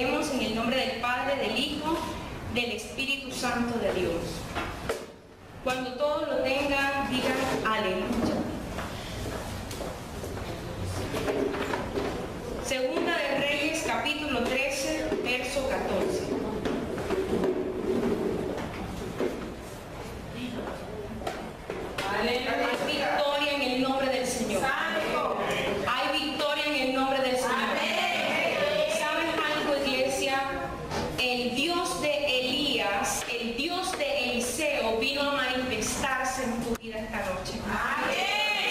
Leemos en el nombre del Padre, del Hijo, del Espíritu Santo de Dios. Cuando todos lo tengan, digan aleluya. Segunda de Reyes, capítulo 13, verso 14. Hay victoria en el nombre del Señor. Hay victoria en el nombre del Señor. ¿Sabes algo, iglesia? El Dios de Elías, el Dios de Eliseo vino a manifestarse en tu vida esta noche.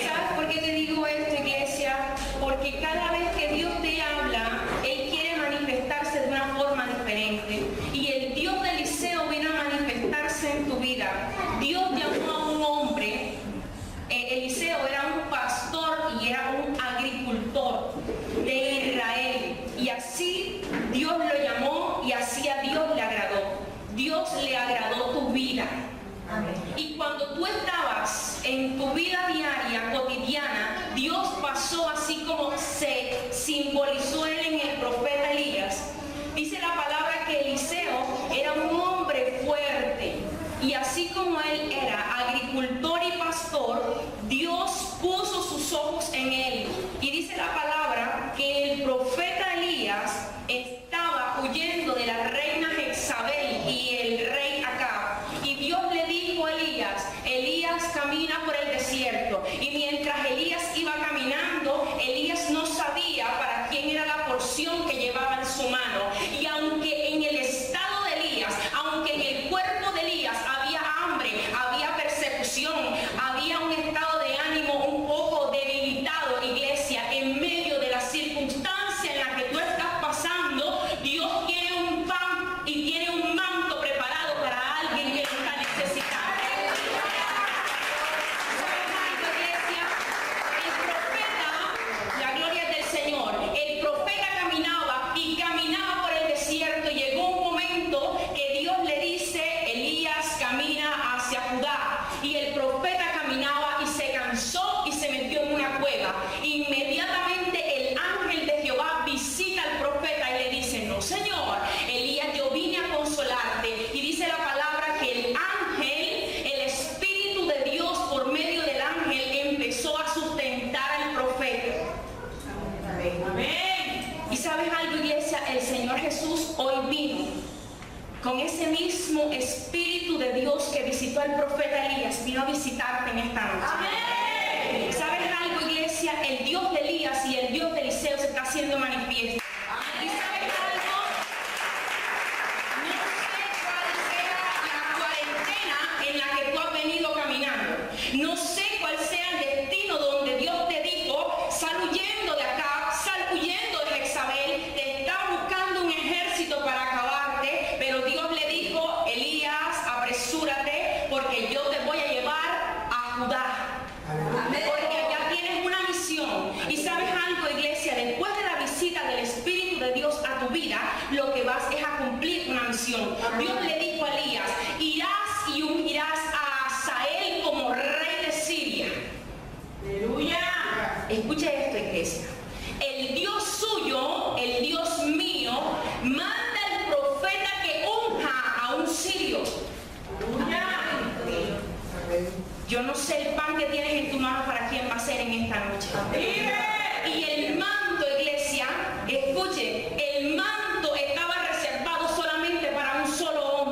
¿Sabes por qué te digo esto, iglesia? Porque cada vez que Dios te habla, Él quiere manifestarse de una forma diferente. Y el Dios de Eliseo vino a manifestarse en tu vida. Dios llamó a un hombre. Eliseo era un pastor y era un agricultor de Israel. Y así Dios lo llamó y así a Dios le agradó. Dios le agradó tu vida. Amén. Y cuando tú estabas en tu vida diaria, cotidiana, Dios pasó así como se simbolizó él en el profeta Elías. Dice la palabra que Eliseo era un hombre fuerte. Y así como él era agricultor y pastor, Dios puso sus ojos en él. Y dice la palabra que el profeta Elías estaba huyendo de la reina Jezabel y el rey Acab. Y Dios le dijo a Elías, Elías camina por el desierto. Y mientras Elías iba caminando, Elías no sabía para quién era la porción que llevaba en su mano. Y aunque en el estado de Elías, aunque en el cuerpo de Elías había hambre, había persecución, había un estado de ánimo un poco debilitado, iglesia, en medio de la circunstancia en la que tú estás pasando, Dios tiene un pan y tiene un manto preparado para alguien que lo está necesitando. Iglesia, el profeta, la gloria del Señor, el profeta caminaba y caminaba por el desierto. Llegó un momento que Dios le dice, Elías camina hacia Judá, y el profeta caminaba y se cansó y se metió en una cueva. Inmediatamente el ángel de Jehová visita al profeta y le dice, no señor, Elías, yo vine a consolarte. Y dice la palabra que el ángel, el Espíritu de Dios por medio del ángel empezó a sustentar al profeta. Amén. Y sabes algo, iglesia, el Señor Jesús hoy vino con ese mismo Espíritu de Dios que visitó al profeta Elías, vino a visitarte en esta noche. Amén. ¿Sabes algo, iglesia? El Dios de Elías y el Dios de Eliseo se está haciendo manifiesto. Amén. ¿Y sabes algo? No sé cuál sea la cuarentena en la que tú has venido caminando. No sé cuál sea el destino donde Dios te dijo, sal huyendo de acá, sal huyendo de Jezabel, te está buscando un ejército para acabarte, pero Dios le dijo, Elías, apresúrate, porque yo te voy a llevar a Judá. Amén. Porque ya tienes una misión. Y sabes algo, iglesia, después de la visita del Espíritu de Dios a tu vida, lo que vas es a cumplir una misión. Amén. Dios le dijo a Elías, irás y ungirás a Hazael como rey de Siria. Aleluya. Escucha esto, iglesia. El Dios suyo, el Dios mío, manda al profeta que unja a un sirio. Aleluya. Yo no sé el pan que tienes en tu mano para quién va a ser en esta noche. Y el manto, iglesia, escuche, el manto estaba reservado solamente para un solo hombre.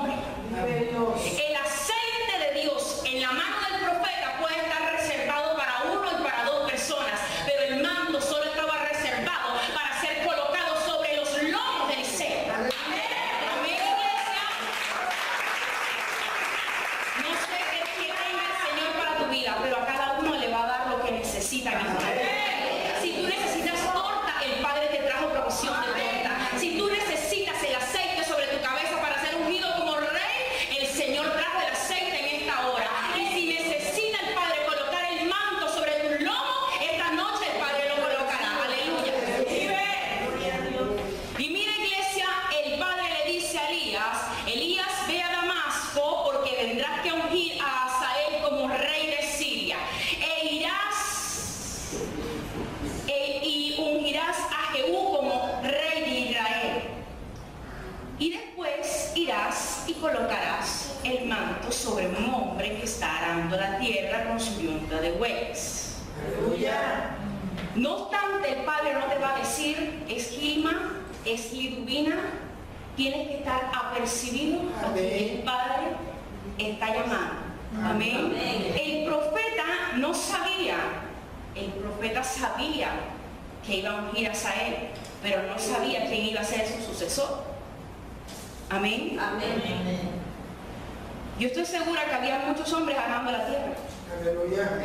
colocarás el manto sobre un hombre que está arando la tierra con su yunta de bueyes. Aleluya. No obstante, el Padre no te va a decir, es Gilma, es Liduvina, tienes que estar apercibido a que el Padre está llamando. Amén. El profeta no sabía, el profeta sabía que iba a ungir a Asael, pero no sabía quién iba a ser su sucesor. Amén. Amén. Yo estoy segura que había muchos hombres arando la tierra. Aleluya.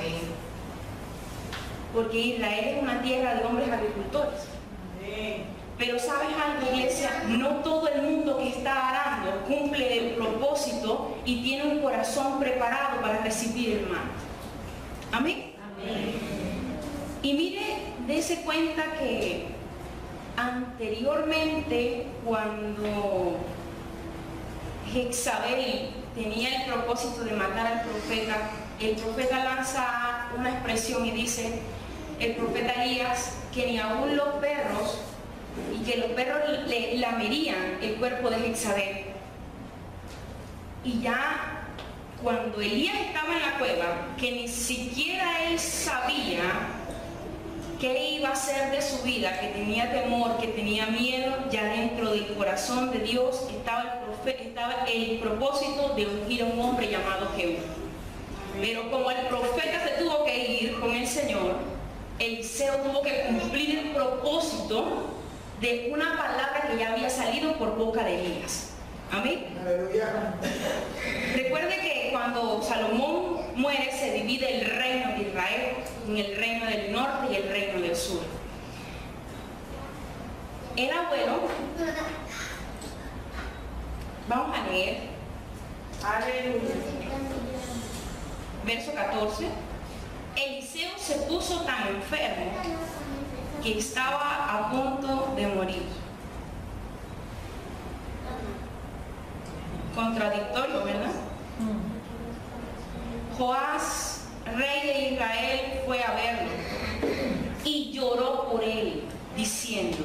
Porque Israel es una tierra de hombres agricultores. Pero ¿sabes algo, iglesia? No todo el mundo que está arando cumple el propósito y tiene un corazón preparado para recibir el manto. Amén. Amén. Y mire, dése cuenta que anteriormente, cuando Jezabel tenía el propósito de matar al profeta, el profeta lanza una expresión y dice, el profeta Elías, que ni aún los perros, y que los perros le lamerían el cuerpo de Jezabel. Y ya cuando Elías estaba en la cueva, que ni siquiera él sabía qué iba a hacer de su vida, que tenía temor, que tenía miedo, ya dentro del corazón de Dios estaba el propósito de ungir a un hombre llamado Jehú. Pero como el profeta se tuvo que ir con el Señor, Eliseo tuvo que cumplir el propósito de una palabra que ya había salido por boca de Elías. Amén. Aleluya. Recuerde que cuando Salomón muere se divide el reino de Israel en el reino del norte y el reino del sur. El abuelo, vamos a leer, Aleluya. verso 14. Eliseo se puso tan enfermo que estaba a punto de morir. Contradictorio, ¿verdad? Joás, rey de Israel, fue a verlo y lloró por él, diciendo,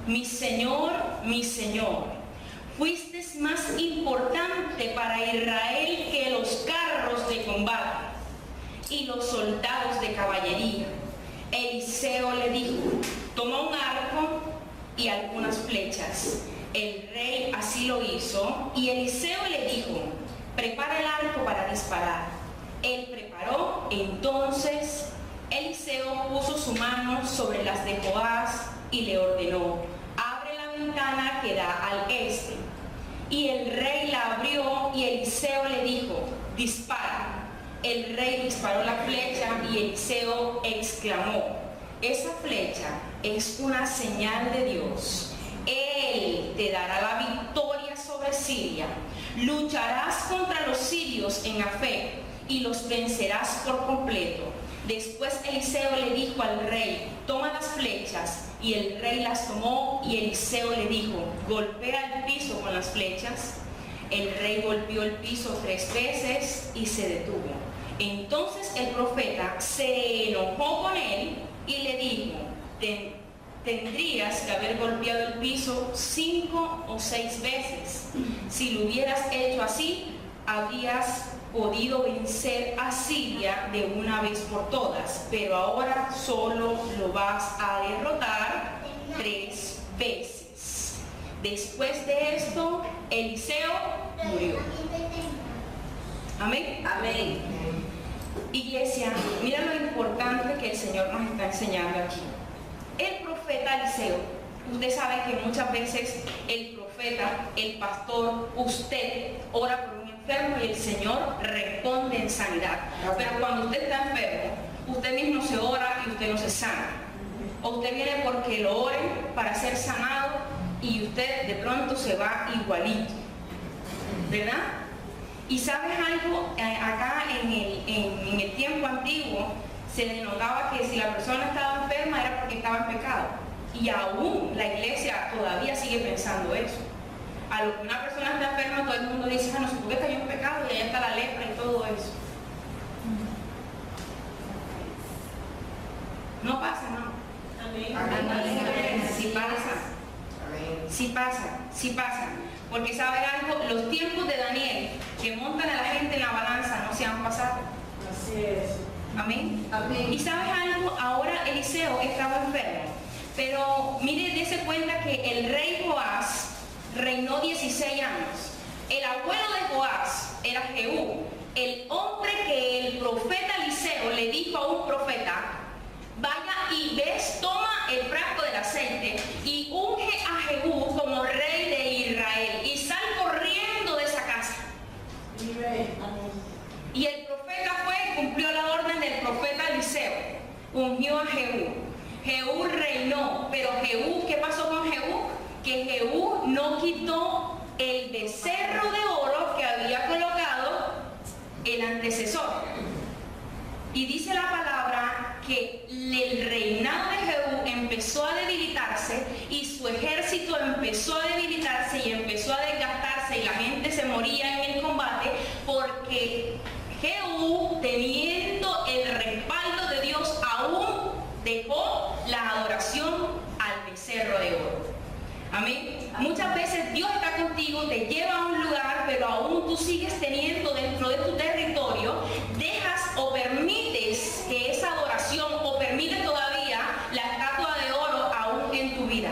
mi señor, fuiste más importante para Israel que los carros de combate y los soldados de caballería. Eliseo le dijo, toma un arco y algunas flechas. El rey así lo hizo y Eliseo le dijo, prepara el arco para disparar. Él preparó, entonces Eliseo puso su mano sobre las de Joás y le ordenó, abre la ventana que da al este. Y el rey la abrió y Eliseo le dijo, dispara. El rey disparó la flecha y Eliseo exclamó, esa flecha es una señal de Dios. Él te dará la victoria sobre Siria. Lucharás contra los sirios en Afec y los vencerás por completo. Después Eliseo le dijo al rey, toma las flechas. Y el rey las tomó y Eliseo le dijo, golpea el piso con las flechas. El rey golpeó el piso 3 veces y se detuvo. Entonces el profeta se enojó con él y le dijo, tendrías que haber golpeado el piso 5 o 6 veces. Si lo hubieras hecho así, habrías podido vencer a Siria de una vez por todas, pero ahora solo lo vas a derrotar 3 veces. Después de esto, Eliseo murió. Amén. Amén. Iglesia, mira lo importante que el Señor nos está enseñando aquí. El profeta Eliseo, usted sabe que muchas veces el profeta, el pastor, usted ora por un enfermo y el Señor responde en sanidad. Pero cuando usted está enfermo, usted mismo se ora y usted no se sana. O usted viene porque lo oren para ser sanado y usted de pronto se va igualito, ¿verdad? Y sabes algo, acá en el tiempo antiguo se denotaba que si la persona estaba enferma era porque estaba en pecado. Y aún la iglesia todavía sigue pensando eso. A lo que una persona está enferma, todo el mundo dice, no sé por qué cayó en pecado y allá está la lepra y todo eso. No pasa, ¿no? Amén. Amén. Sí pasa. Sí pasa. Porque ¿saben algo? Los tiempos de Daniel que montan a la gente en la balanza no se han pasado. Así es. Amén. Amén. Y ¿sabes algo? Ahora Eliseo estaba enfermo. Pero mire, dése cuenta que el rey Joás reinó 16 años. El abuelo de Joás era Jehú, el hombre que el profeta Eliseo le dijo a un profeta: vaya y toma el frasco del aceite y unge a Jehú como rey de Israel y sal corriendo de esa casa. Y el profeta fue y cumplió la orden del profeta Eliseo, ungió a Jehú. Jehú reinó, pero Jehú, ¿qué pasó con Jehú? Que Jehú no quitó el becerro de oro que había colocado el antecesor. Y dice la palabra que el reinado de Jehú empezó a debilitarse y su ejército empezó a debilitarse y empezó a desgastarse y la gente se moría en el combate porque Jehú, teniendo el respaldo de Dios, aún dejó la adoración al becerro de oro. Amén. Muchas veces Dios está contigo, te lleva a un lugar, pero aún tú sigues teniendo dentro de tu territorio, dejas o permites que esa adoración o permites todavía la estatua de oro aún en tu vida.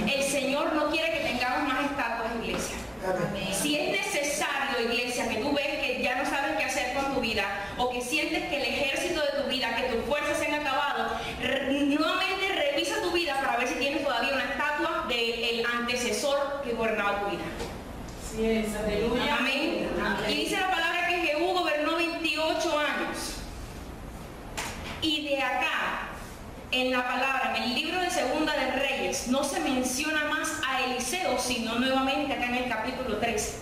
El Señor no quiere que tengamos más estatuas, iglesia. Amén. Si es necesario, iglesia, que tú ves que ya no sabes qué hacer con tu vida o que sientes que el ejército de tu vida, que tus fuerzas se han acabado, nuevamente revisa tu vida para ver si tienes todavía una estatua del antecesor que gobernaba tu vida. Así es, aleluya. Amén. Amén. Y dice la palabra que Jehú gobernó 28 años. Y de acá, en la palabra, en el libro de Segunda de Reyes, no se menciona más a Eliseo, sino nuevamente acá en el capítulo 13.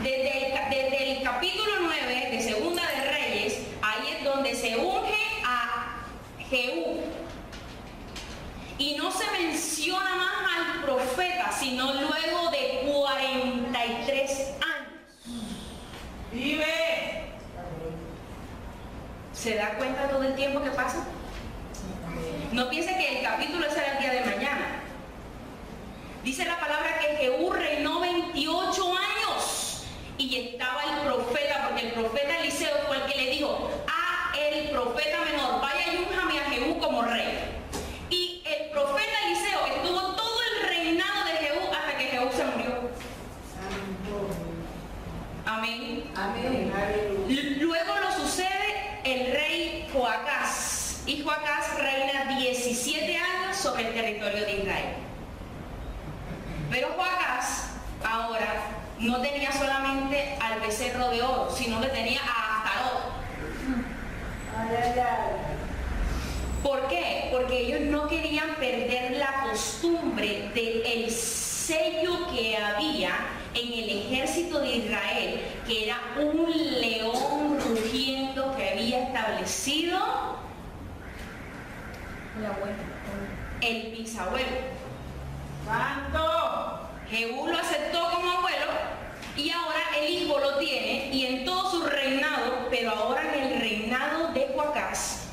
Desde el capítulo 9 de Segunda de Reyes, ahí es donde se unge a Jehú. Y no se menciona más al profeta, sino luego de 43 años. Vive. ¿Se da cuenta todo el tiempo que pasa? No piense que el capítulo será el día de mañana. Dice la palabra que Jehú reinó 28 años y estaba el profeta, porque el profeta Eliseo fue el que le dijo a el profeta menor: vaya y únjame a Jehú como rey. Y el profeta Eliseo estuvo todo el reinado de Jehú hasta que Jehú se murió. Amén. Amén. Aleluya. Luego lo sucede el rey Joacás. Y Joacás reina 17 años sobre el territorio de Israel. Pero Joacás ahora no tenía solamente al becerro de oro, sino que tenía a Astarot. Ay, ay, ay. ¿Por qué? Porque ellos no querían perder la costumbre del sello que había en el ejército de Israel, que era un león rugiendo que había establecido el bisabuelo. Santo. Jehú lo aceptó como abuelo y ahora el hijo lo tiene, y en todo su reinado, pero ahora en el reinado de Joacás,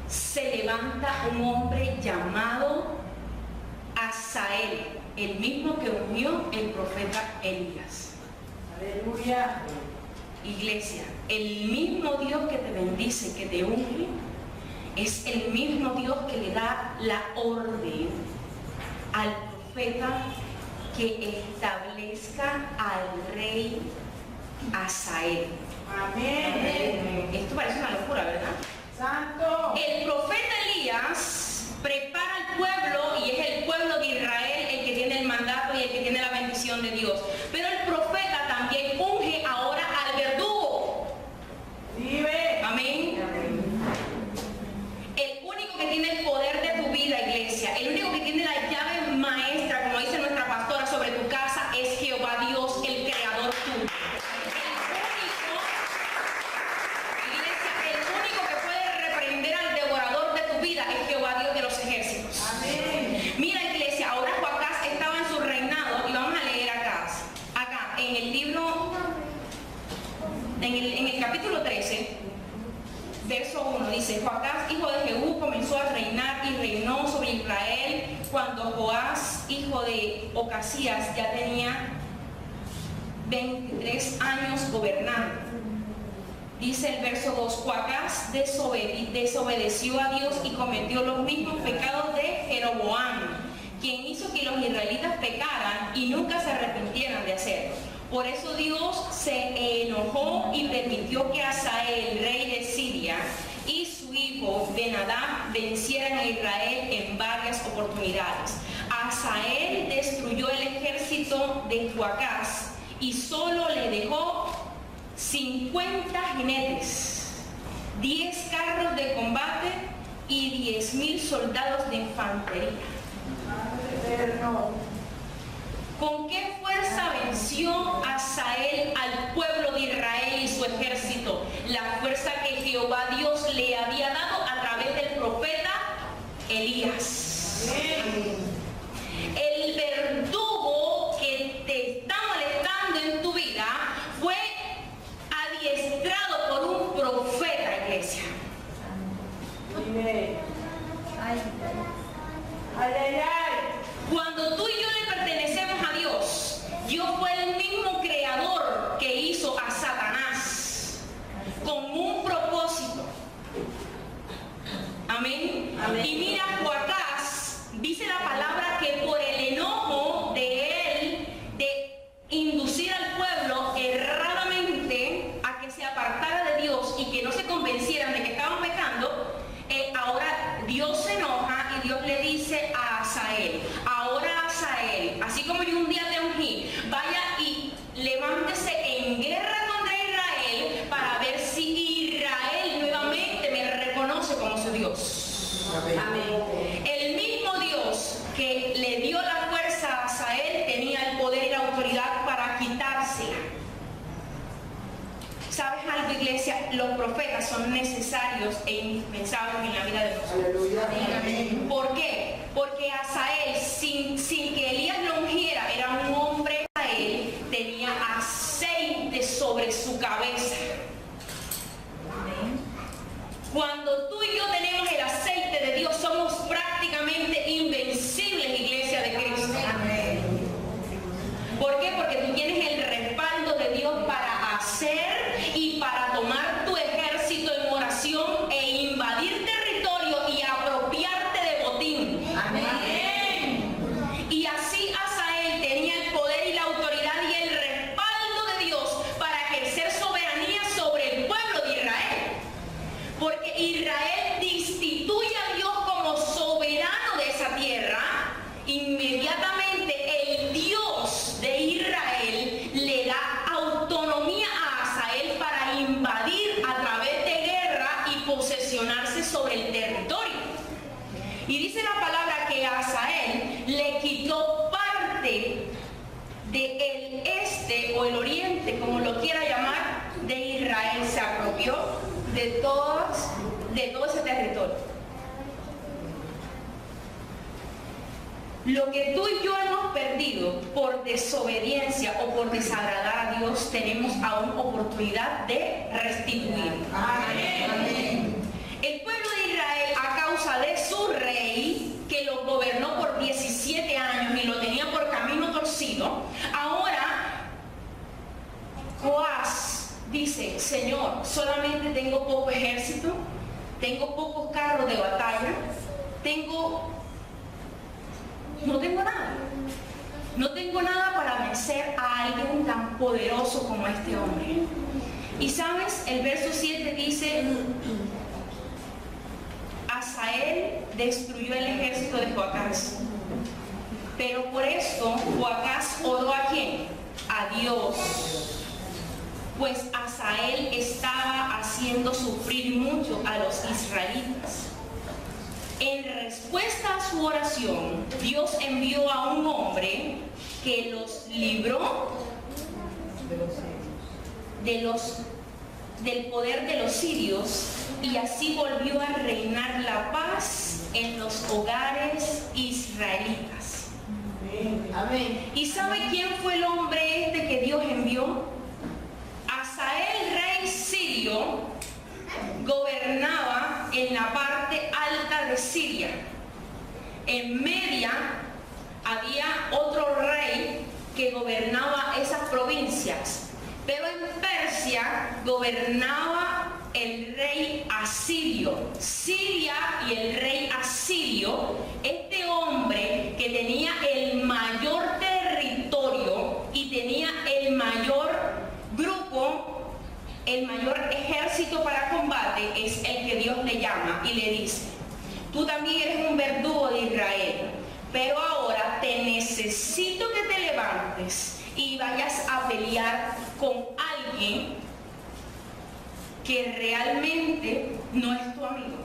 se levanta un hombre llamado Asael, el mismo que unió el profeta Elías. Aleluya. Iglesia, el mismo Dios que te bendice, que te unge, es el mismo Dios que le da la orden al profeta que establezca al rey Asael. Amén. Esto parece una locura, ¿verdad? Santo. El profeta Elías prepara al pueblo, y es el pueblo de Israel el que tiene el mandato y el que tiene la bendición de Dios. Pero el profeta también unge ahora al verdugo. Vive. Amén. El único que tiene el poder de tu vida, iglesia, el único que tiene la llave maestra, como dice nuestra pastora, sobre tu casa, es Jehová Dios, el creador tuyo. El único que puede reprender al devorador de tu vida es Jehová Dios de los ejércitos. Amén. Mira, iglesia, ahora Joacás estaba en su reinado, y vamos a leer acá en el libro, en el capítulo 13, verso 1, dice: Joacás, hijo de Jehú, comenzó a reinar y reinó sobre Israel cuando Joás, hijo de Ocasías, ya tenía 23 años gobernando. Dice el verso 2, Joacás desobedeció a Dios y cometió los mismos pecados de Jeroboam, quien hizo que los israelitas pecaran y nunca se arrepintieran de hacerlo. Por eso Dios se enojó y permitió que Hazael, rey de Siria, y su hijo Ben-Hadad vencieran a Israel en varias oportunidades. Hazael destruyó el ejército de Joacás y solo le dejó 50 jinetes, 10 carros de combate y 10,000 soldados de infantería. ¿Con qué fuerza venció Hazael al pueblo de Israel y su ejército? La fuerza que Jehová Dios le había dado a través del profeta Elías. El verdugo que te está molestando en tu vida fue adiestrado por un profeta, iglesia. Cuando tú y yo le pertenecemos a Dios, Dios fue el mismo creador que hizo a Satanás con un propósito. Amén. Amén. Y mira, Joacás, dice la palabra que por el enojo de él, de inducir al pueblo erradamente a que se apartara de Dios y que no se convencieran de que estaban pecando, ahora Dios se enoja y Dios le dice a Hazael, ahora Hazael, así como yo un día te ungí, vaya y levántese en guerra contra Israel para ver si Israel nuevamente me reconoce como su Dios. Amén. El mismo Dios que le dio la fuerza a Hazael tenía el poder y la autoridad para quitársela. ¿Sabes algo, iglesia? Los profetas son necesarios e indispensables en la vida de nosotros. Amén. ¿Por qué? Porque Hazael, sin que Elías lo ungiera, era un hombre. Hazael tenía aceite sobre su cabeza. Amén. Cuando tú y yo tenemos el aceite de Dios, somos prácticamente invencibles, iglesia de Cristo. Amén. ¿Por qué? Porque tú tienes el respaldo de Dios para hacer y para tomar tu ejército en oración e invadir territorio y apropiarte de botín. Amén. Y así Hazael tenía el poder y la autoridad y el respaldo de Dios para ejercer soberanía sobre el pueblo de Israel. Porque Israel destituye a Dios como soberano de esa tierra, inmediatamente el Dios de Israel le da autonomía a Hazael para invadir a través de guerra y posesionarse sobre el territorio. Y dice la palabra que Hazael le quitó parte del este o el oriente, como lo quiera llamar, de Israel. Se apropió de todo ese territorio. Lo que tú y yo hemos perdido por desobediencia o por desagradar a Dios, tenemos aún oportunidad de restituir. Amén. Amén. El pueblo de Israel, a causa de su rey, que lo gobernó por 17 años y lo tenía por camino torcido, ahora Joás dice, Señor, solamente tengo poco ejército, tengo pocos carros de batalla, no tengo nada. No tengo nada para vencer a alguien tan poderoso como este hombre. Y sabes, el verso 7 dice, Hazael destruyó el ejército de Joacás. Pero por esto, Joacás oró ¿a quién? A Dios. Pues Hazael estaba haciendo sufrir mucho a los israelitas. En respuesta a su oración, Dios envió a un hombre que los libró del poder de los sirios y así volvió a reinar la paz en los hogares israelitas. Amén. ¿Y sabe quién fue el hombre este que Dios envió? Hazael, rey sirio, gobernaba en la parte alta de Siria. En Media había otro rey que gobernaba esas provincias, pero en Persia gobernaba el rey asirio. Siria y el rey asirio, este hombre que tenía el mayor territorio y tenía el mayor grupo, el mayor ejército para combate, es el que Dios le llama y le dice: tú también eres un verdugo de Israel, pero ahora te necesito que te levantes y vayas a pelear con alguien que realmente no es tu amigo.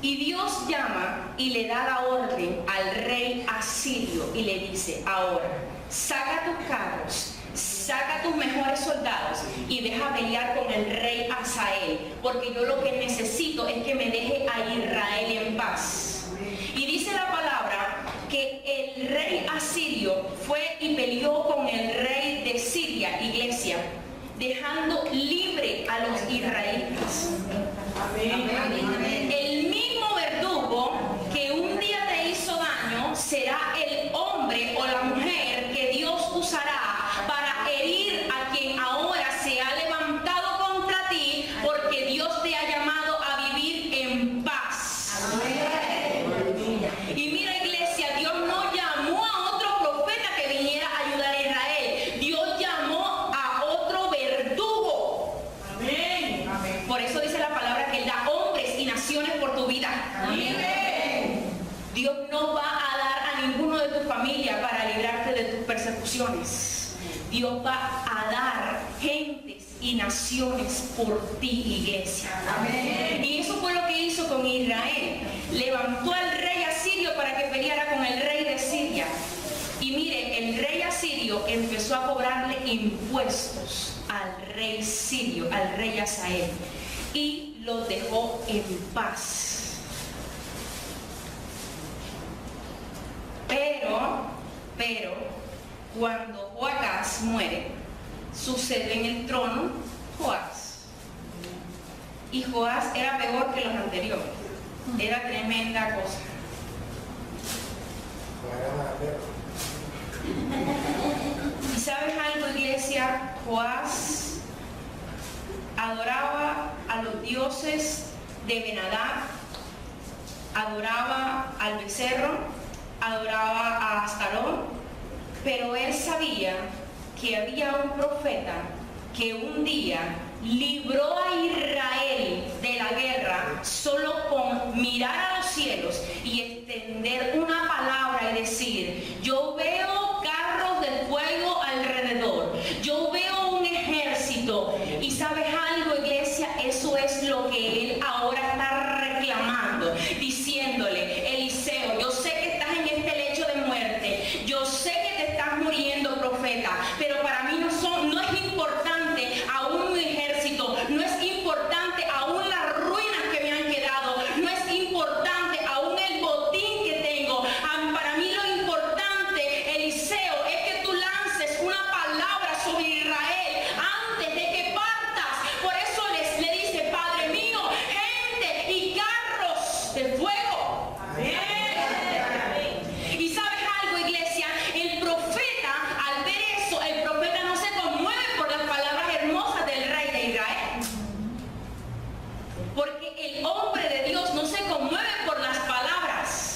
Y Dios llama y le da la orden al rey asirio y le dice: ahora, saca tus carros, saca tus mejores soldados y deja pelear con el rey Hazael, porque yo lo que necesito es que me deje a Israel en paz. Y dice la palabra que el rey asirio fue y peleó con el rey de Siria, iglesia, dejando libre a los israelitas. El mismo verdugo que un día te hizo daño será el hombre o la mujer que Dios usará para herir a quien ahora se ha levantado contra ti, porque Dios te ha llamado a vivir en paz. Y mira, iglesia, Dios no llamó a otro profeta que viniera a ayudar a Israel. Dios llamó a otro verdugo. Amén. Por eso dice la palabra que Él da hombres y naciones por tu vida. Amén. Dios no va a dar a ninguno de tu familia para librarte de tus persecuciones. Dios va a dar gentes y naciones por ti, iglesia. Amén. Y eso fue lo que hizo con Israel. Levantó al rey asirio para que peleara con el rey de Siria. Y mire, el rey asirio empezó a cobrarle impuestos al rey sirio, al rey Hazael, y los dejó en paz. Pero cuando Joacás muere, sucede en el trono Joás. Y Joás era peor que los anteriores. Era tremenda cosa. ¿Y sabes algo, iglesia? Joás adoraba a los dioses de Ben-Hadad, adoraba al becerro, adoraba a Astarón, pero él sabía que había un profeta que un día libró a Israel de la guerra solo con mirar a los cielos y extender una palabra y decir: yo veo carros de fuego alrededor, yo veo un ejército. Y sabes algo, iglesia, eso es lo que él ahora está reclamando, diciéndole: Eliseo, yo sé que estás en este lecho de muerte, yo sé que te estás muriendo, profeta, pero para mí no es importante aún mi ejército, no es importante aún las ruinas que me han quedado, no es importante aún el botín que tengo. Para mí lo importante, Eliseo, es que tú lances una palabra sobre Israel antes de que partas. Por eso le dice: Padre mío, gente y carros de fuego. Amén. Y sabes algo, iglesia, el profeta, al ver eso, el profeta no se conmueve por las palabras hermosas del rey de Israel, porque el hombre de Dios no se conmueve por las palabras.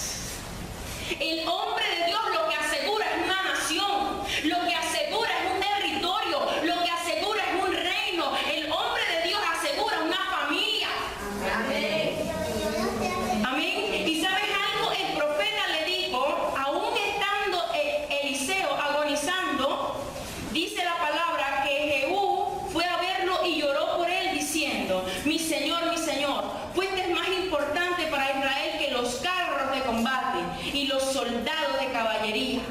El hombre de Dios lo que asegura es una nación, lo que asegura es un territorio, lo que asegura es un reino. El hombre de Dios asegura una familia. Amén. Amén. Y sabes algo, el profeta le dijo, aún estando Eliseo agonizando, dice la palabra que Jehú fue a verlo y lloró por él diciendo: mi Señor, fuiste más importante para Israel que los carros de combate y los soldados de caballería.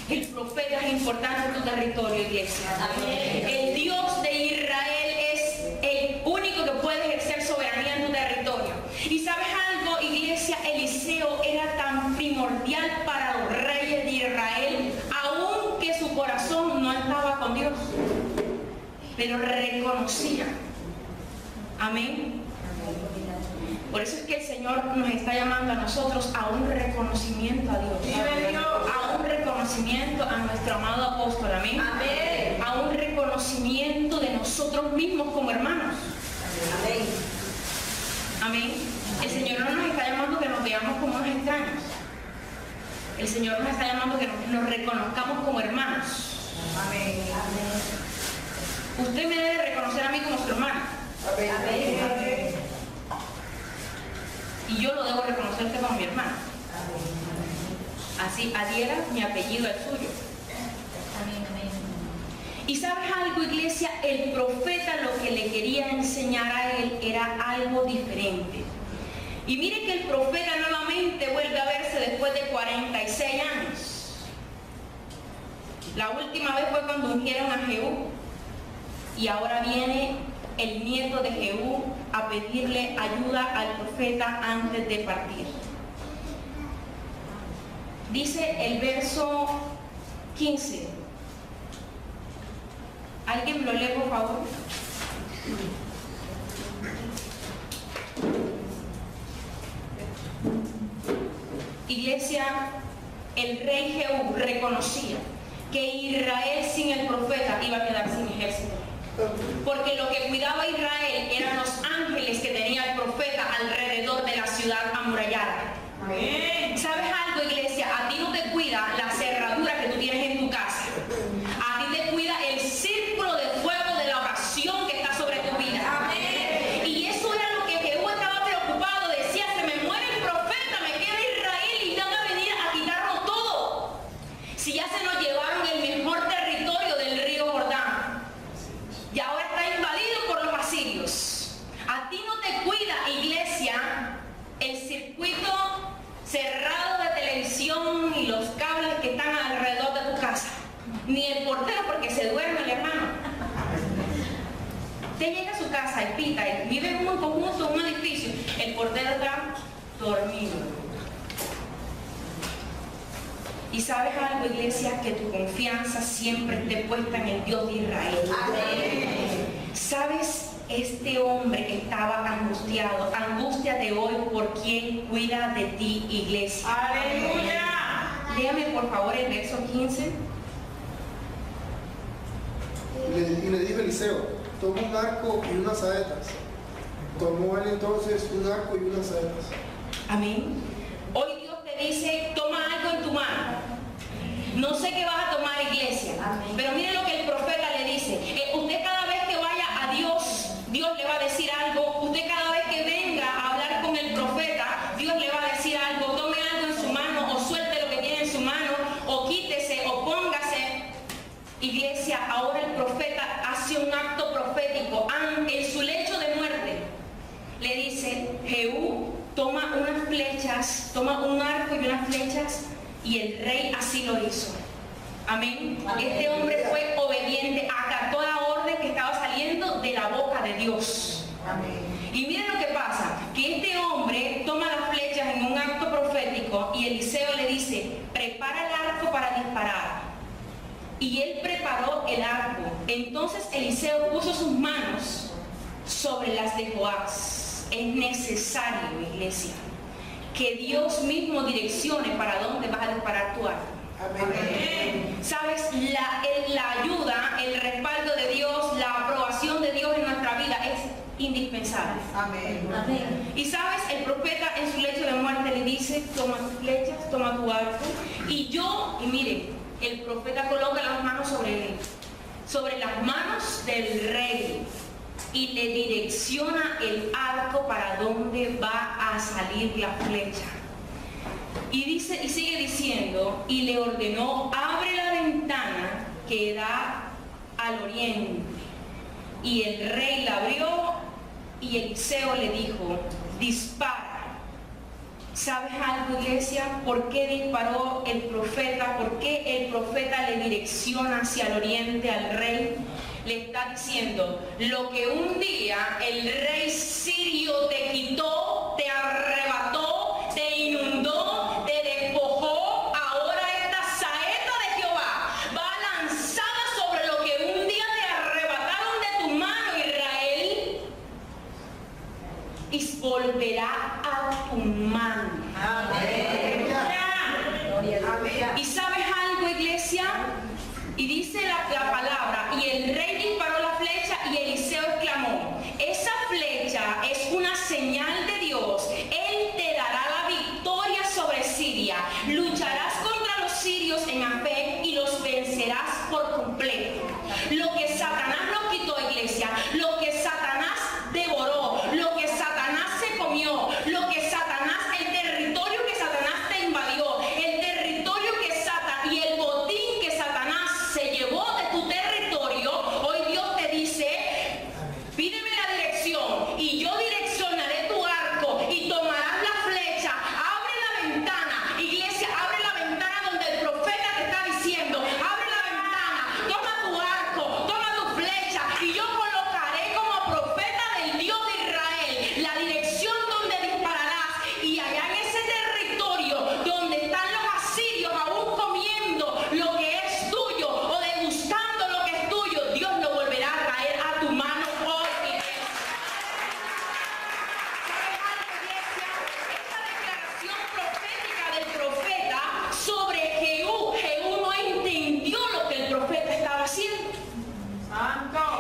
El profeta es importante en tu territorio, iglesia. Amén. El Dios de Israel es el único que puede ejercer soberanía en tu territorio. Y sabes algo, iglesia, Eliseo era tan primordial para los reyes de Israel, aunque su corazón no estaba con Dios, pero reconocía Amén. Por eso es que el Señor nos está llamando a nosotros a un reconocimiento a Dios. A un reconocimiento a nuestro amado apóstol. Amén. Amén. A un reconocimiento de nosotros mismos como hermanos. Amén. Amén. El Señor no nos está llamando que nos veamos como unos extraños. El Señor nos está llamando que nos reconozcamos como hermanos. Amén. Usted me debe reconocer a mí como su hermano. Amén. Y yo lo debo reconocer a usted como mi hermano. Así adhiera mi apellido al suyo. Y sabes algo, iglesia, el profeta lo que le quería enseñar a él era algo diferente. Y mire que el profeta nuevamente vuelve a verse después de 46 años. La última vez fue cuando ungieron a Jehú. Y ahora viene el nieto de Jehú a pedirle ayuda al profeta antes de partir. Dice el verso 15. ¿Alguien me lo lee, por favor? Iglesia, el rey Jehú reconocía que Israel sin el profeta iba a quedar sin ejército. Porque lo que cuidaba a Israel eran los ángeles que tenía el profeta alrededor de la ciudad amurallada. Amén. ¿Sabes algo, iglesia? A ti no te cuida la cerradura que tú tienes en tu casa. A ti te cuida el círculo de fuego de la oración que está sobre tu vida. Amén. Y eso era lo que Jehú estaba preocupado. Decía, se me muere el profeta, me queda Israel y van a venir a quitarnos todo. Si ya se nos llevaron el mejor territorio del río Jordán. Y ahora está invadido por los asirios. A ti no te cuida, iglesia, el circuito cerrado de televisión y los cables que están alrededor de tu casa. Ni el portero, porque se duerme el hermano. Usted llega a su casa y pita y vive en un conjunto, en un edificio. El portero está dormido. Y sabes algo, iglesia, que tu confianza siempre esté puesta en el Dios de Israel. Amén. ¿Sabes? Este hombre estaba angustiado. Angústiate hoy por quien cuida de ti, iglesia. Aleluya. Léame por favor el verso 15. Y le dijo Eliseo, toma un arco y unas saetas. Tomó él entonces un arco y unas saetas. Amén. Hoy Dios te dice, toma algo en tu mano. No sé qué vas a tomar, iglesia. Amén. Pero mire lo que el profeta le dice. Usted cada vez que vaya a Dios, Dios le va a decir algo. Usted cada vez que venga a hablar con el profeta, Dios le va a decir algo. Tome algo en su mano, o suelte lo que tiene en su mano, o quítese, o póngase. Iglesia, ahora el profeta hace un acto profético. En su lecho de muerte, le dice, Jehú, toma unas flechas, toma un arco y unas flechas, y el rey así lo hizo. Amén. Este hombre fue obediente, acató la orden que estaba saliendo de la boca de Dios. Amén. Y miren lo que pasa, que este hombre toma las flechas en un acto profético y Eliseo le dice, prepara el arco para disparar. Y él preparó el arco. Entonces Eliseo puso sus manos sobre las de Joás. Es necesario, iglesia, que Dios mismo direccione para dónde vas a disparar tu arco. Amén. Sabes, la ayuda, el respaldo de Dios, la aprobación de Dios en nuestra vida es indispensable. Amén. Amén. Y sabes, el profeta en su lecho de muerte le dice, toma tus flechas, toma tu arco. Y mire, el profeta coloca las manos sobre las manos del rey, y le direcciona el arco para dónde va a salir la flecha. Y sigue diciendo, y le ordenó, abre la ventana que da al oriente. Y el rey la abrió, y Eliseo le dijo, dispara. ¿Sabes algo, iglesia? ¿Por qué disparó el profeta? ¿Por qué el profeta le direcciona hacia el oriente al rey? Le está diciendo, lo que un día el rey sirio te quitó, te arrebató, te inundó, te despojó, ahora esta saeta de Jehová va lanzada sobre lo que un día te arrebataron de tu mano, Israel. ¿Y sabes algo, iglesia? Y dice la palabra, y el rey disparó la flecha y Eliseo exclamó, esa flecha es una señal de Dios, Él te dará la victoria sobre Siria, lucharás contra los sirios en Afec y los vencerás por completo. Lo que Satanás nos quitó, iglesia, lo que Satanás devoró, lo que Satanás se comió, lo que Satanás, el territorio que Satanás te invadió, el territorio que Satanás y el botín que Satanás se llevó de tu territorio, hoy Dios te dice, pídeme la dirección y yo direccionaré tu arco y tomarás la flecha, abre la ventana, iglesia, abre la ventana donde el profeta te está diciendo, abre la ventana, toma tu arco, toma tu flecha y yo colocaré como profeta del Dios de Israel la dirección donde dispararás y allá en ese territorio donde están los asirios aún comiendo lo que es tuyo o degustando lo que es tuyo, Dios lo volverá a traer a tu mano hoy, iglesia. ¿Sabes algo, iglesia? Esta declaración profética del profeta sobre Jehú no entendió lo que el profeta estaba haciendo.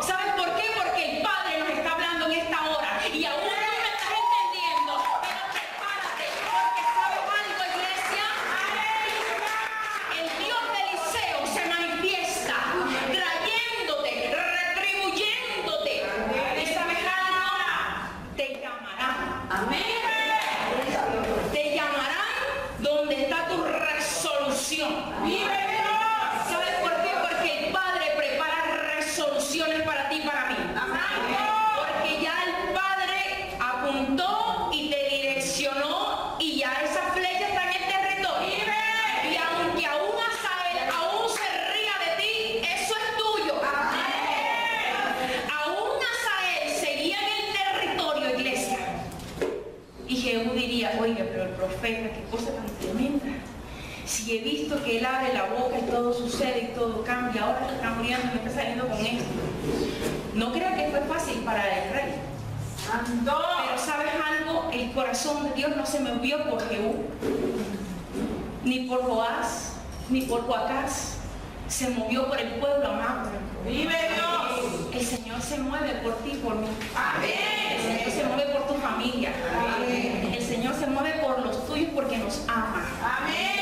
¿Sabes por qué? Porque el Padre nos está hablando en esta hora y aún no me estás entendiendo, pero prepárate, porque ¿sabes algo, iglesia? El Dios de Eliseo se manifiesta trayéndote, retribuyéndote. ¿Y sabes algo? Te llamarán. Te llamarán donde está tu resolución. ¿Sabes por qué? Porque el Padre prepara resoluciones para ti y para mí. Porque ya el Padre apuntó y te direccionó y ya esa flecha está en el territorio. Y aunque aún Asael aún se ría de ti, eso es tuyo. Aún Asael seguía en el territorio, iglesia. Y Jehú diría, oiga, pero el profeta, qué cosa tan tremenda. Si he visto que él abre la boca y todo sucede y todo cambia, ahora está muriendo y me está saliendo con esto. No creo que fue fácil para el rey. Pero ¿sabes algo? El corazón de Dios no se movió por Jehú, ni por Joás, ni por Joacás. Se movió por el pueblo amado. El Señor se mueve por ti y por mí. El Señor se mueve por tu familia. El Señor se mueve por los tuyos porque nos ama.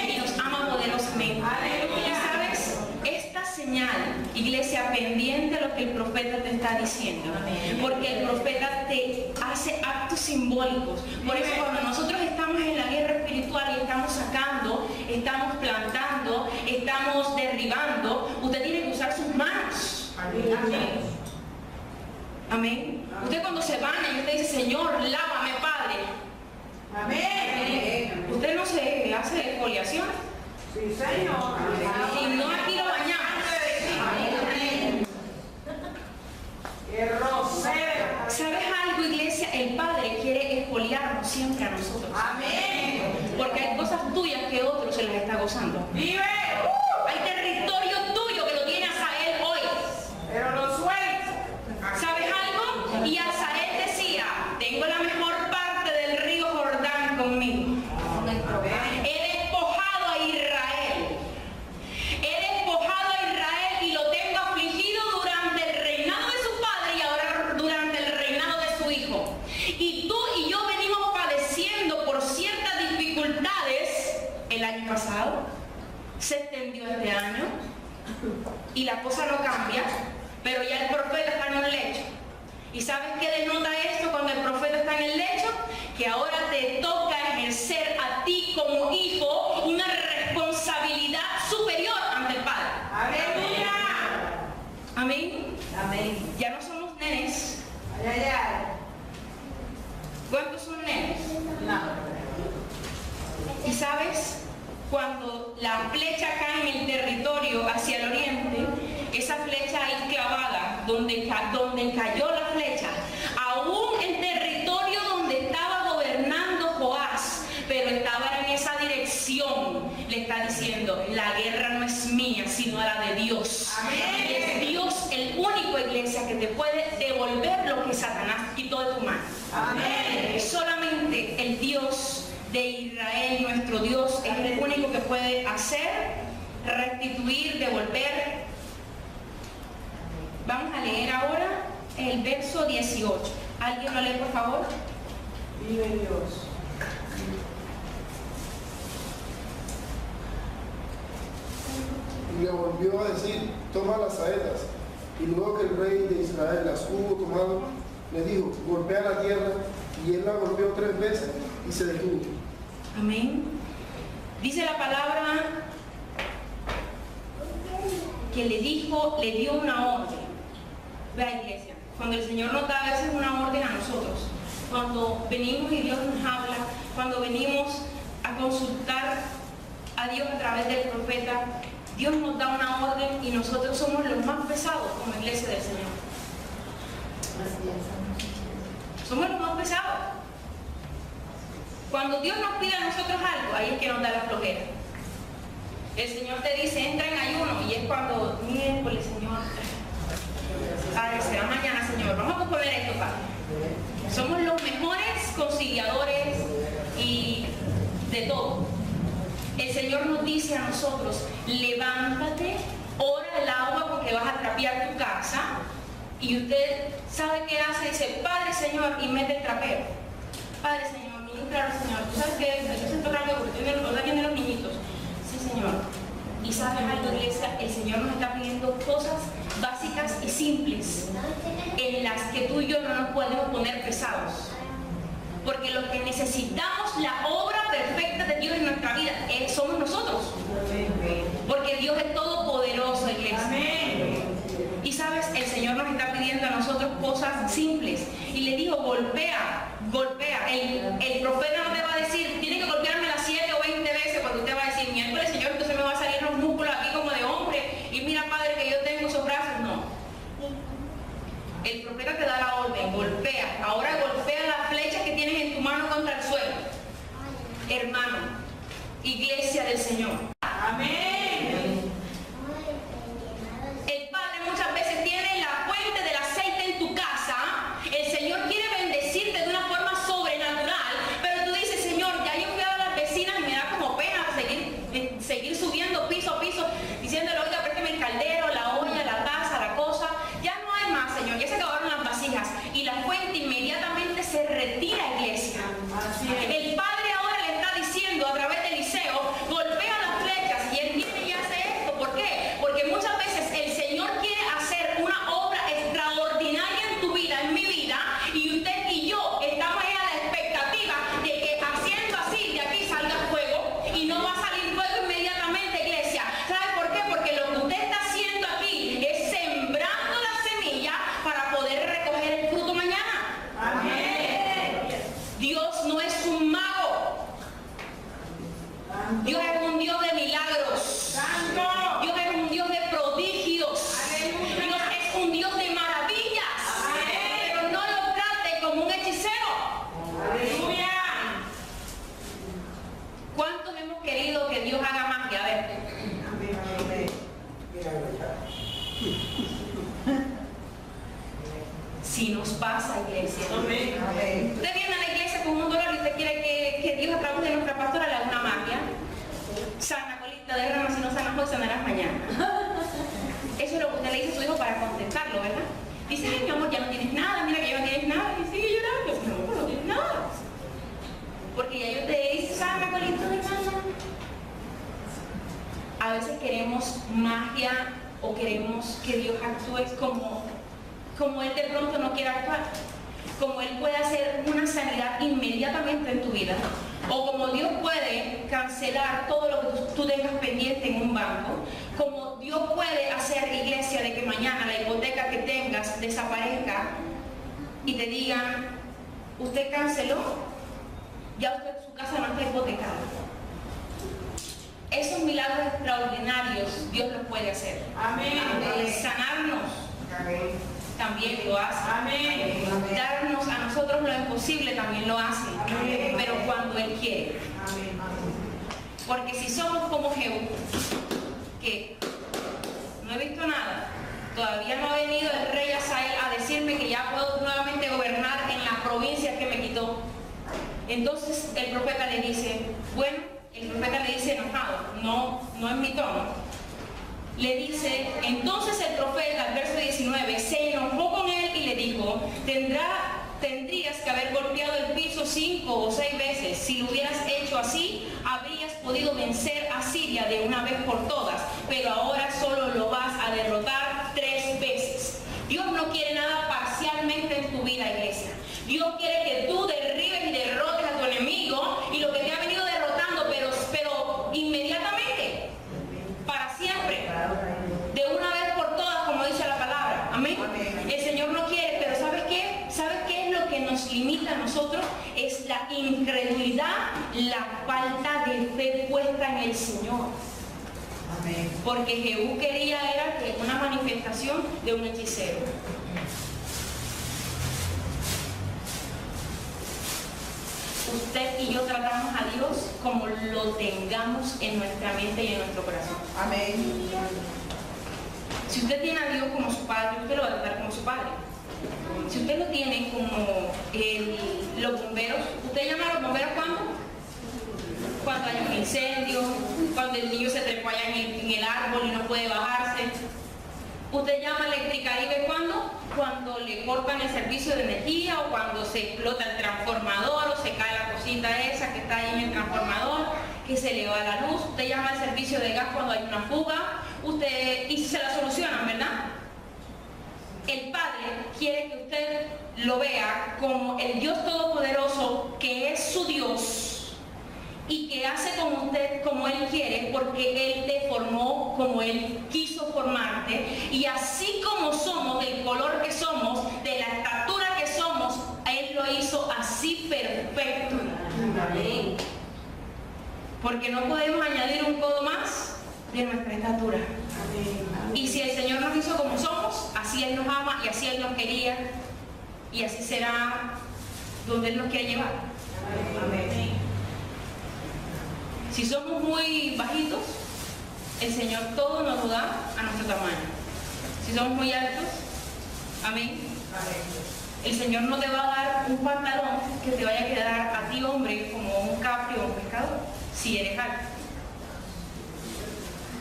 Y nos ama poderosamente. Y sabes, esta señal, iglesia, pendiente de lo que el profeta te está diciendo. Porque el profeta te hace actos simbólicos. Por eso cuando nosotros estamos en la guerra espiritual y estamos sacando, estamos plantando, estamos derribando, usted tiene que usar sus manos. Amén. Usted cuando se baña y usted dice, Señor, lávame, Padre. Usted no se hace exfoliación. Sí, Señor. Si no, aquí lo bañamos. ¿Sabes algo, iglesia? El Padre quiere exfoliarnos siempre a nosotros. Porque hay cosas tuyas que otros se las está gozando. Hay territorio tuyo que lo tiene Asael hoy. Pero lo suelto. ¿Sabes algo? Y Asael decía, tengo la mejor parte del río Jordán conmigo. He despojado a Israel. He despojado a Israel y lo tengo afligido durante el reinado de su padre y ahora durante el reinado de su hijo. Y tú y yo venimos padeciendo por ciertas dificultades el año pasado. Se extendió este año y la cosa no cambia, pero ya el profeta está en un lecho. ¿Y sabes qué denota esto cuando el profeta está en el lecho? Que ahora te toca ejercer a ti como hijo una responsabilidad superior ante el Padre. Amén. Ya no somos nenes. ¿Cuántos son nenes? Y sabes, cuando la flecha cae en el territorio hacia el oriente, esa flecha ahí clavada, donde cayó la flecha, aún el territorio donde estaba gobernando Joás, pero estaba en esa dirección, le está diciendo, la guerra no es mía, sino la de Dios. Y es Dios el único, iglesia, que te puede devolver lo que Satanás quitó de tu mano. Solamente el Dios de Israel, nuestro Dios, es el único que puede hacer, restituir, devolver. Vamos a leer ahora el verso 18. ¿Alguien lo lee, por favor? Vive Dios. Y le volvió a decir, toma las saetas. Y luego que el rey de Israel las hubo tomado, le dijo, golpea la tierra. Y él la golpeó 3 veces y se detuvo. Amén. Dice la palabra que le dio una orden. Vea, iglesia, cuando el Señor nos da a veces una orden a nosotros, cuando venimos y Dios nos habla, cuando venimos a consultar a Dios a través del profeta, Dios nos da una orden y nosotros somos los más pesados como iglesia del Señor. Somos los más pesados. Cuando Dios nos pide a nosotros algo, ahí es que nos da la flojera. El Señor te dice, entra en ayuno, y es cuando, miércoles, Señor, Padre, será mañana, Señor, vamos a posponer esto, Padre. Somos los mejores conciliadores y de todo. El Señor nos dice a nosotros, levántate, ora el agua porque vas a trapear tu casa, y usted sabe qué hace, dice, Padre, Señor, y mete el trapeo. Padre, Señor, ministra, Señor, tú sabes que yo siento trapeo porque tiene los niñitos. Sí, Señor. Y sabes algo, iglesia, el Señor nos está pidiendo cosas básicas y simples en las que tú y yo no nos podemos poner pesados. Porque los que necesitamos la obra perfecta de Dios en nuestra vida somos nosotros. Porque Dios es todopoderoso, iglesia. Y sabes, el Señor nos está pidiendo a nosotros cosas simples. Y le dijo, golpea, golpea. El profeta no te va a decir, tiene que golpearme las 7 o 20 veces, cuando usted va a decir, miércoles, Señor, entonces me va a salir los músculos aquí como de hombre. Y mira, Padre, que yo tengo esos brazos. No. El profeta te da la orden, golpea. Ahora golpea las flechas que tienes en tu mano contra el suelo. Hermano, iglesia del Señor. Amén. El Padre muchas veces tiene la fuente del aceite en tu casa. El Señor quiere bendecirte de una forma sobrenatural. Pero tú dices, Señor, ya yo fui a las vecinas y me da como pena seguir subiendo piso a piso, diciéndole, oiga, préstame el caldero, la olla, la taza, la cosa. Ya no hay más, Señor, ya se acabaron las vasijas. Y la fuente inmediatamente se retira, iglesia. El Padre ahora le está diciendo a través de Eliseo, golpea las flechas, y él viene y hace esto. ¿Por qué? Porque muchas veces el Señor quiere hacer una obra extraordinaria en tu vida, en mi vida, y usted y yo estamos a la expectativa de que haciendo así de aquí salga fuego, y no va a salir fuego inmediatamente, iglesia. ¿Sabe por qué? Porque lo que usted está haciendo aquí es sembrando la semilla para poder recoger el fruto mañana. Amén. Dios no es un mago. Dios es un Dios de milagros. Dios es un Dios de prodigios. Dios es un Dios de maravillas. Pero no lo trate como un hechicero. Aleluya. ¿Cuántos hemos querido que Dios haga magia? A ver. Si nos pasa, iglesia. Usted viene a la iglesia con un dolor y usted quiere que Dios a través de nuestra pastora le haga una magia. Sana, colita de rama, si no sanas hoy, sanarás mañana. Eso es lo que usted le dice a su hijo para contentarlo, ¿verdad? Dice, ay, mi amor, ya no tienes nada, mira que ya no tienes nada. Y sigue llorando, mi amor, no tienes nada. Porque ya yo te hice, sana, colita de rama. A veces queremos magia o queremos que Dios actúe como Él de pronto no quiere actuar, como Él puede hacer una sanidad inmediatamente en tu vida, o como Dios puede cancelar todo lo que tú tengas pendiente en un banco, como Dios puede hacer, iglesia, de que mañana la hipoteca que tengas desaparezca y te digan, usted canceló, ya usted, su casa no está hipotecada. Esos milagros extraordinarios Dios los puede hacer. Amén. Sanarnos. Amén. También lo hace. Amén. Darnos a nosotros lo imposible también lo hace. Amén. Pero cuando Él quiere. Amén. Porque si somos como Jehú, que no he visto nada, todavía no ha venido el rey Hazael a decirme que ya puedo nuevamente gobernar en las provincias que me quitó. Entonces el profeta le dice, bueno, el profeta le dice enojado, no es mi tono. Le dice, entonces el profeta, al verso 19, se enojó con él y le dijo, tendrías que haber golpeado el piso 5 o 6 veces. Si lo hubieras hecho así, habrías podido vencer a Siria de una vez por todas, pero ahora solo lo vas a derrotar 3 veces. Dios no quiere nada parcialmente en tu vida, iglesia. Dios quiere que tú derribes y derrotes a tu enemigo y lo que te ha venido derrotando, pero inmediatamente, para siempre, de una vez por todas, como dice la palabra. Amén. El Señor no quiere, pero ¿sabes qué? ¿Sabes qué es lo que nos limita a nosotros? Es la incredulidad, la falta de fe puesta en el Señor. Amén. Porque Jehú quería era que una manifestación de un hechicero. Usted y yo tratamos a Dios como lo tengamos en nuestra mente y en nuestro corazón. Amén. Si usted tiene a Dios como su padre, usted lo va a tratar como su padre. Si usted lo tiene como los bomberos, ¿usted llama a los bomberos cuándo? Cuando hay un incendio, cuando el niño se trepó allá en el árbol y no puede bajarse. ¿Usted llama a Electricaribe cuándo? Cuando le cortan el servicio de energía o cuando se explota el transformador o se cae la cosita esa que está ahí en el transformador, que se le va la luz. Usted llama al servicio de gas cuando hay una fuga, y se la solucionan, ¿verdad? El Padre quiere que usted lo vea como el Dios Todopoderoso, que es su Dios, y que hace con usted como Él quiere, porque Él te formó como Él quiso formarte, y así como somos, del color que somos, de la estatura que somos, Él lo hizo así perfecto. Amén. Porque no podemos añadir un codo más de nuestra estatura. Amén. Y si el Señor nos hizo como somos, así Él nos ama y así Él nos quería, y así será donde Él nos quiere llevar. Amén. Si somos muy bajitos, el Señor todo nos lo da a nuestro tamaño. Si somos muy altos, amén, el Señor no te va a dar un pantalón que te vaya a quedar a ti, hombre, como un capri o un pescador, si eres alto.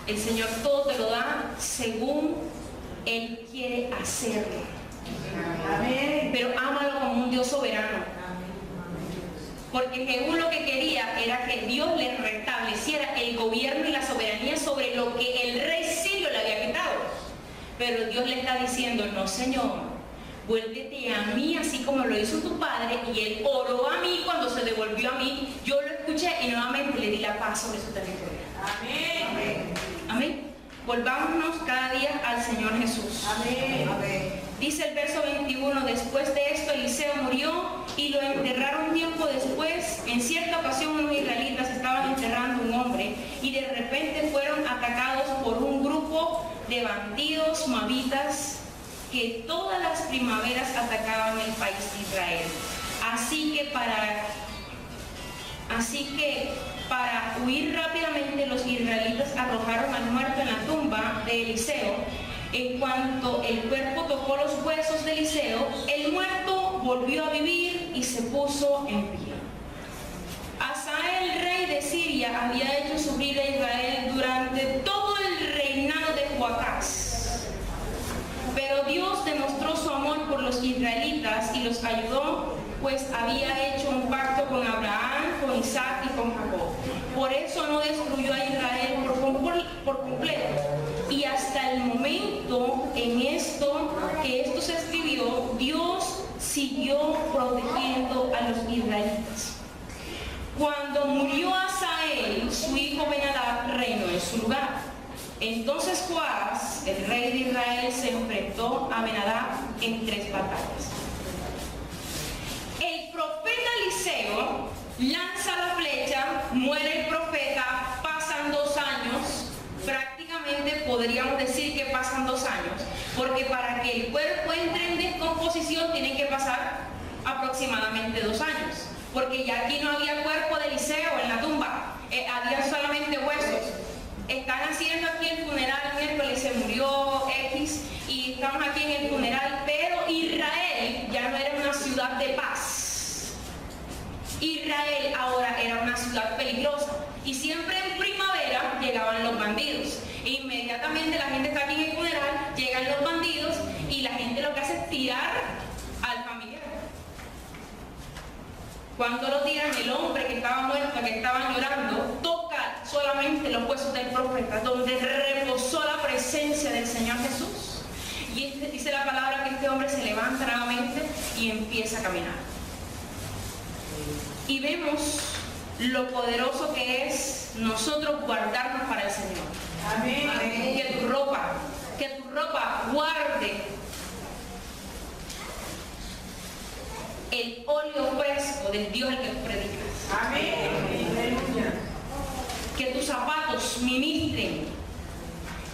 El Señor todo te lo da según Él quiere hacerlo. Amén. Pero ámalo como un Dios soberano. Porque Jehú lo que quería era que Dios le restableciera el gobierno y la soberanía sobre lo que el rey sirio le había quitado. Pero Dios le está diciendo, no, Señor, vuélvete a mí así como lo hizo tu padre. Y él oró a mí cuando se devolvió a mí. Yo lo escuché y nuevamente le di la paz sobre su territorio. Amén. Amén. Amén. Volvámonos cada día al Señor Jesús. Amén. Amén. Dice el verso 21, después de esto Eliseo murió y lo enterraron tiempo después. En cierta ocasión unos israelitas estaban enterrando un hombre y de repente fueron atacados por un grupo de bandidos moabitas que todas las primaveras atacaban el país de Israel. Así que para huir rápidamente los israelitas arrojaron al muerto en la tumba de Eliseo. En cuanto el cuerpo tocó los huesos de Eliseo, el muerto volvió a vivir y se puso en pie. Hazael, rey de Siria, había hecho sufrir a Israel durante todo el reinado de Joacás. Pero Dios demostró su amor por los israelitas y los ayudó, pues había hecho un pacto con Abraham, con Isaac y con Jacob. Por eso no destruyó a Israel por completo. Y hasta el momento que esto se escribió, Dios siguió protegiendo a los israelitas. Cuando murió Hazael, su hijo Ben-Hadad reinó en su lugar. Entonces Joás, el rey de Israel, se enfrentó a Ben-Hadad en 3 batallas. El profeta Eliseo lanza la flecha, muere el profeta, pasan 2 años, prácticamente podríamos decir que pasan 2 años, porque para que el cuerpo entre en descomposición tienen que pasar aproximadamente 2 años, porque ya aquí no había cuerpo de Eliseo en la tumba, había solamente huesos. Están haciendo aquí el funeral, miércoles se murió X y estamos aquí en el funeral, pero Israel ya no era una ciudad de paz. Israel ahora era una ciudad peligrosa y siempre en primavera llegaban los bandidos. E inmediatamente la gente está aquí en el funeral, llegan los bandidos y la gente lo que hace es tirar al familiar. Cuando lo tiran, el hombre que estaba muerto, que estaban llorando, toca solamente los huesos del profeta, donde reposó la presencia del Señor Jesús. Y dice la palabra que este hombre se levanta nuevamente y empieza a caminar. Y vemos lo poderoso que es nosotros guardarnos para el Señor. Amén. Que tu ropa guarde el óleo fresco del Dios al que tú predicas. Amén. Que tus zapatos ministren.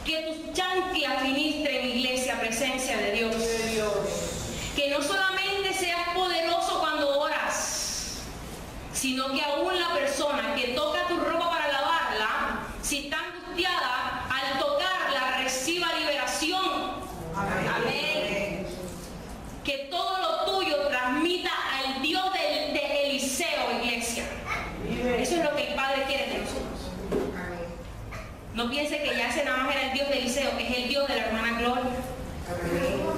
Que tus chanclas ministren, iglesia, presencia de Dios. Que no solamente seas poderoso cuando oras, sino que aún la persona que toca tu ropa para lavarla, si está angustiada, al tocarla reciba liberación. Amén. Que todo lo tuyo transmita al Dios de Eliseo, iglesia. Eso es lo que el Padre quiere de nosotros. No piense que ya ese nada más era el Dios de Eliseo, es el Dios de la hermana Gloria.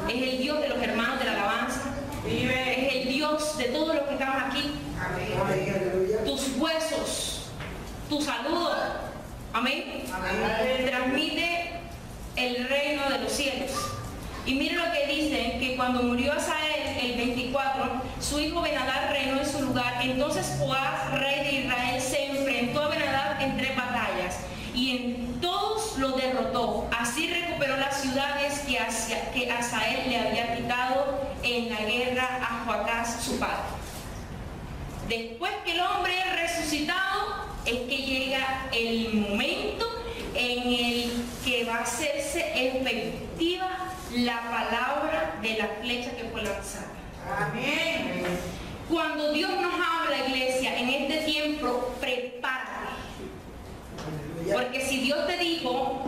Es el Dios de los hermanos de la alabanza. Es el Dios de todos los que estamos aquí. Tus huesos, tu saludo. Amén. Transmite el reino de los cielos. Y mire lo que dice, que cuando murió Asael, el 24, su hijo Ben-Hadad reinó en su lugar. Entonces Joás, rey de Israel, se enfrentó a Ben-Hadad en 3 batallas y en todos lo derrotó. Así recuperó las ciudades que Asael le había quitado en la guerra a Joacás, su padre. Después que el hombre es resucitado, es que llega el momento en el que va a hacerse efectiva la palabra de la flecha que fue lanzada. Amén. Cuando Dios nos habla, iglesia, en este tiempo, prepárate. Porque si Dios te dijo,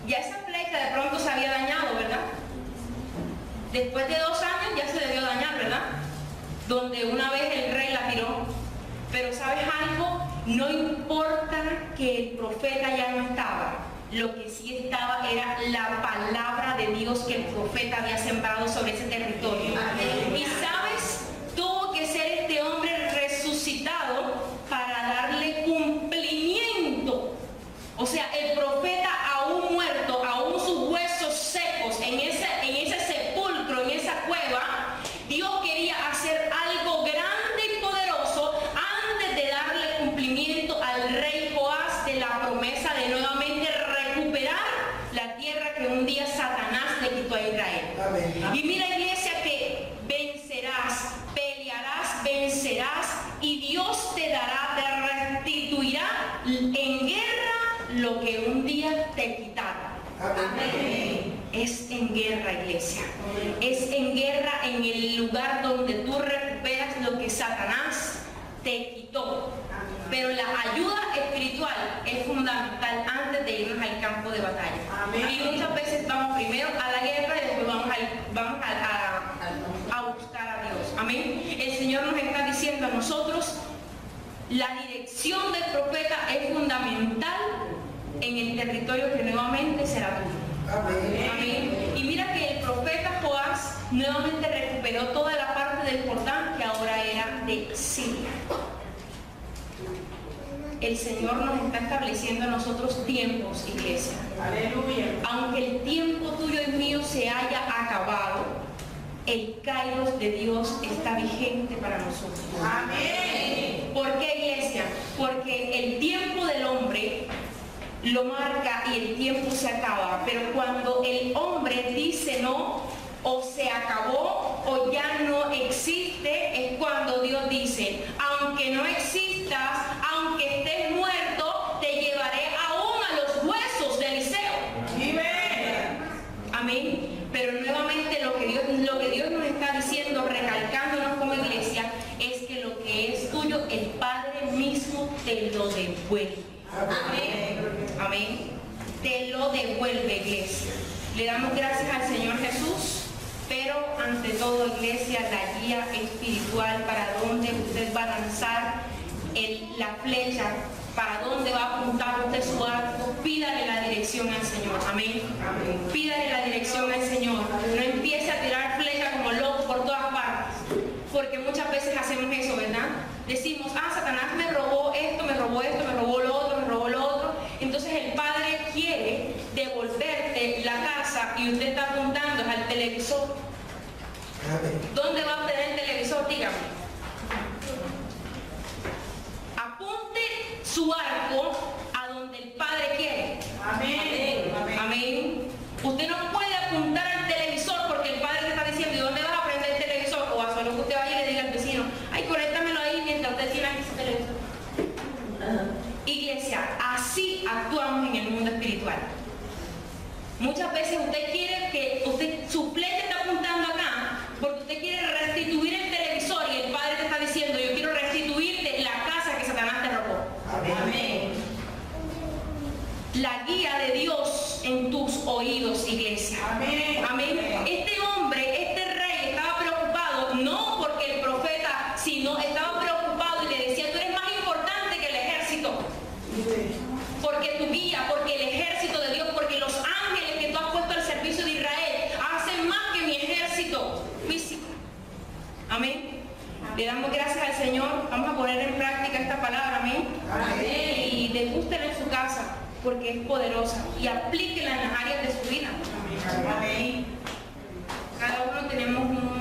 ya esa flecha de pronto se había dañado, ¿verdad? Después de 2 años ya se debió dañar, ¿verdad? Donde una vez el rey la tiró. Pero ¿sabes algo? No importa que el profeta ya no estaba. Lo que sí estaba era la palabra de Dios que el profeta había sembrado sobre ese territorio. Y ¿sabes? Tuvo que ser este hombre resucitado para darle cumplimiento. O sea, el profeta aún muerto, aún sus huesos secos en ese sepulcro, en esa cueva, Dios quería hacer algo grande y poderoso antes de darle cumplimiento al rey Joás de la promesa de nuevamente recuperar la tierra que un día Satanás le quitó a Israel. Amén. Y mira, iglesia, que vencerás, pelearás, vencerás y Dios te dará, te restituirá en guerra lo que un día te quitaron. Amén. Es en guerra, iglesia. Es en guerra en el lugar donde tú recuperas lo que Satanás te quitó. Pero la ayuda espiritual es fundamental antes de irnos al campo de batalla. Amén. Y muchas veces vamos primero a la guerra y después vamos a buscar a Dios. Amén. El Señor nos está diciendo a nosotros, la dirección del profeta es fundamental en el territorio que nuevamente será tuyo. Amén. Amén. Y mira que el profeta Joás nuevamente recuperó toda la parte del Jordán que ahora era de Siria. El Señor nos está estableciendo a nosotros tiempos, iglesia. Aleluya. Aunque el tiempo tuyo y mío se haya acabado, el Kairos de Dios está vigente para nosotros. Amén. ¿Por qué, iglesia? Porque el tiempo del hombre lo marca y el tiempo se acaba, pero cuando el hombre dice no, o se acabó o ya no existe, es cuando Dios dice, aunque no existas, aunque estés muerto, te llevaré aún a los huesos de Eliseo. Amén. Pero nuevamente lo que Dios nos está diciendo, recalcándonos como iglesia, es que lo que es tuyo, el Padre mismo te lo devuelve. Amén. Amén. Te lo devuelve, iglesia. Le damos gracias al Señor Jesús pero ante todo, iglesia, la guía espiritual para dónde usted va a lanzar la flecha, para dónde va a apuntar usted su arco. Pídale la dirección al Señor, amén. Pídale la dirección al Señor. No empiece a tirar flecha como loco por todas partes, porque muchas veces hacemos eso, ¿verdad? Decimos, Satanás me robó esto, me robó esto, me robó lo otro, me robó lo otro. Entonces el Padre quiere devolverte la casa y usted está apuntando al televisor. ¿Dónde va a obtener el televisor? Dígame. Apunte su arco a donde el Padre quiere. Amén. Amén. Usted no puede apuntar al televisor porque el Padre le está diciendo, ¿y dónde vas a prender el televisor? O a solo que usted vaya y le diga al vecino, ay, conéctamelo ahí mientras usted tiene aquí su televisor. Iglesia, así actuamos en el mundo espiritual. Muchas veces usted quiere que su flecha está apuntando acá porque usted quiere restituir el televisor y el Padre te está diciendo, yo quiero restituirte la casa que Satanás te robó. Amén. La guía de Dios en tus oídos, iglesia. Amén. Amén. Este hombre, este rey estaba preocupado no porque el profeta, sino estaba preocupado y le decía, tú eres más importante que el ejército. Porque tu guía, porque el ejército de Dios, porque los ángeles que tú has puesto al servicio de Israel hacen más que mi ejército físico. Amén. Le damos gracias al Señor. Vamos a poner en práctica esta palabra. Amén. Amén. Y degústela en su casa porque es poderosa. Y aplíquela en las áreas de su vida. Amén. Cada uno tenemos un